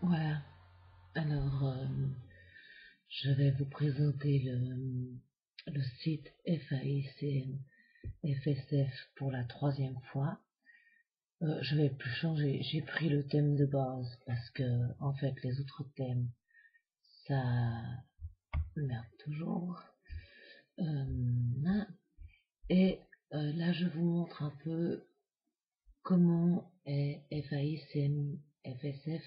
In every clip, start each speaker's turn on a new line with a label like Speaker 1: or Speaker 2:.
Speaker 1: Voilà. Alors, je vais vous présenter le site FAICN FSF pour la troisième fois. Je vais plus changer. J'ai pris le thème de base parce que, en fait, les autres thèmes, ça merde toujours. Euh, et là, je vous montre un peu comment est FAICN FSF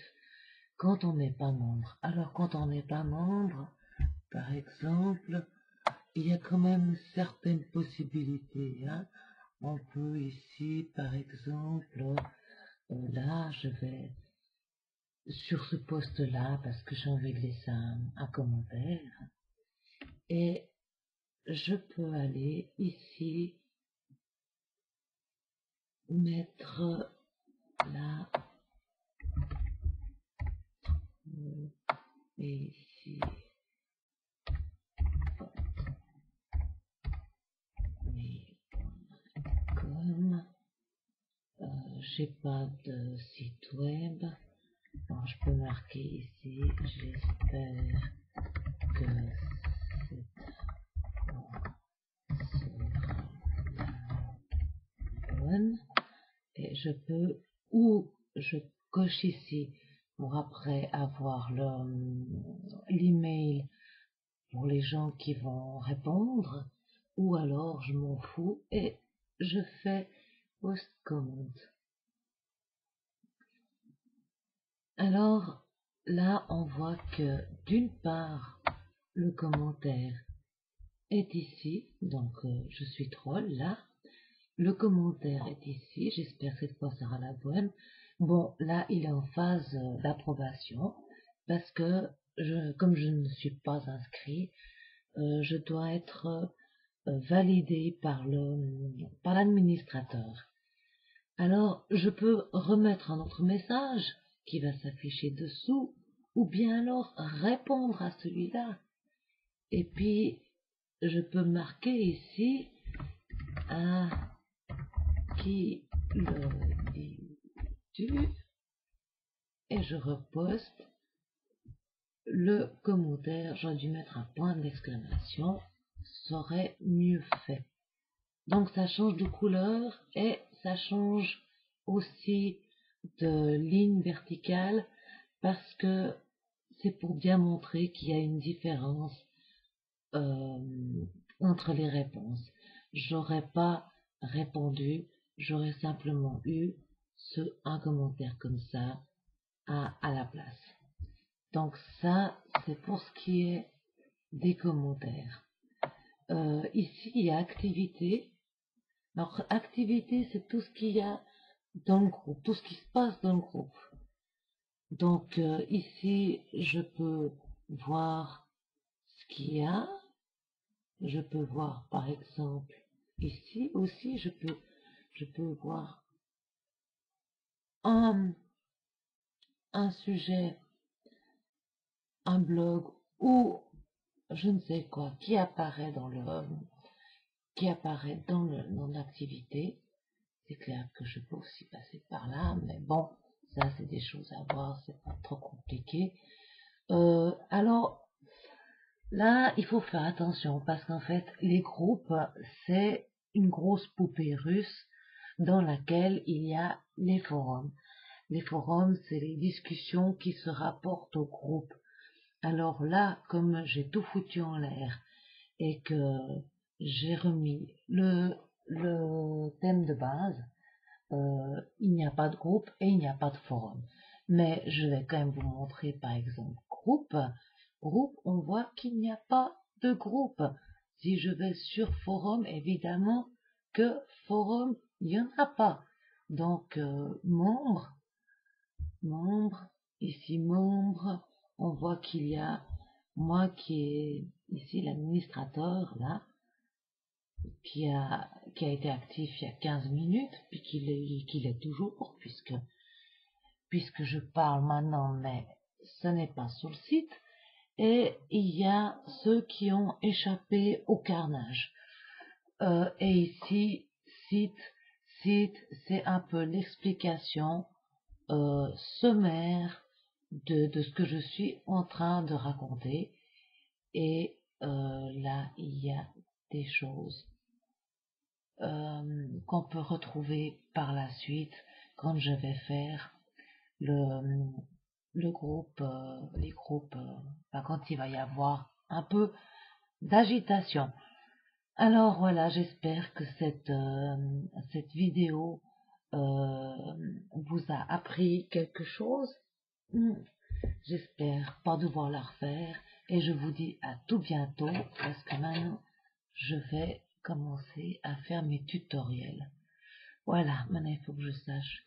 Speaker 1: quand on n'est pas membre. Alors, quand on n'est pas membre, par exemple, il y a quand même certaines possibilités. Hein. On peut ici, par exemple, là, je vais sur ce poste-là parce que j'ai envie de laisser un commentaire. Et je peux aller ici mettre là et ici. Mais comme j'ai pas de site web, alors je peux marquer ici, j'espère que cette sera la bonne. Et je peux, ou je coche ici pour après avoir l'email pour les gens qui vont répondre, ou alors je m'en fous et je fais post comment. Alors là, on voit que d'une part, le commentaire est ici, donc je suis troll là. Le commentaire est ici, j'espère que cette fois sera la bonne. Bon, là, il est en phase d'approbation parce que comme je ne suis pas inscrit, je dois être validé par l'administrateur. Alors, je peux remettre un autre message qui va s'afficher dessous, ou bien alors répondre à celui-là. Et puis, je peux marquer ici à qui le dis-tu et je reposte le commentaire. J'aurais dû mettre un point d'exclamation, ça aurait mieux fait. Donc ça change de couleur et ça change aussi de ligne verticale parce que c'est pour bien montrer qu'il y a une différence euh, entre les réponses. J'aurais pas répondu, j'aurais simplement eu un commentaire comme ça à la place. Donc ça, c'est pour ce qui est des commentaires. Ici, il y a activité. Alors, activité, c'est tout ce qu'il y a dans le groupe, tout ce qui se passe dans le groupe. Donc, ici, je peux voir ce qu'il y a. Je peux voir, par exemple, ici aussi, je peux voir un, un sujet, un blog ou je ne sais quoi qui apparaît dans l'activité. C'est clair que je peux aussi passer par là, mais bon, ça c'est des choses à voir, c'est pas trop compliqué. Alors là, il faut faire attention parce qu'en fait, les groupes, c'est une grosse poupée russe dans laquelle il y a les forums. Les forums, c'est les discussions qui se rapportent au groupe. Alors là, comme j'ai tout foutu en l'air et que j'ai remis le thème de base, il n'y a pas de groupe et il n'y a pas de forum. Mais je vais quand même vous montrer par exemple groupe. Groupe, on voit qu'il n'y a pas de groupe. Si je vais sur forum, évidemment que forum, il n'y en a pas. Donc membre, ici membre, on voit qu'il y a moi qui est ici l'administrateur là, qui a été actif il y a 15 minutes, puis qu'il est toujours, puisque je parle maintenant, mais ce n'est pas sur le site, et il y a ceux qui ont échappé au carnage. Et ici, site, c'est un peu l'explication sommaire de ce que je suis en train de raconter. Et là, il y a des choses qu'on peut retrouver par la suite quand je vais faire le, le groupe, les groupes, quand il va y avoir un peu d'agitation. Alors voilà, j'espère que cette vidéo vous a appris quelque chose. J'espère pas devoir la refaire et je vous dis à tout bientôt parce que maintenant je vais commencer à faire mes tutoriels. Voilà, maintenant il faut que je sache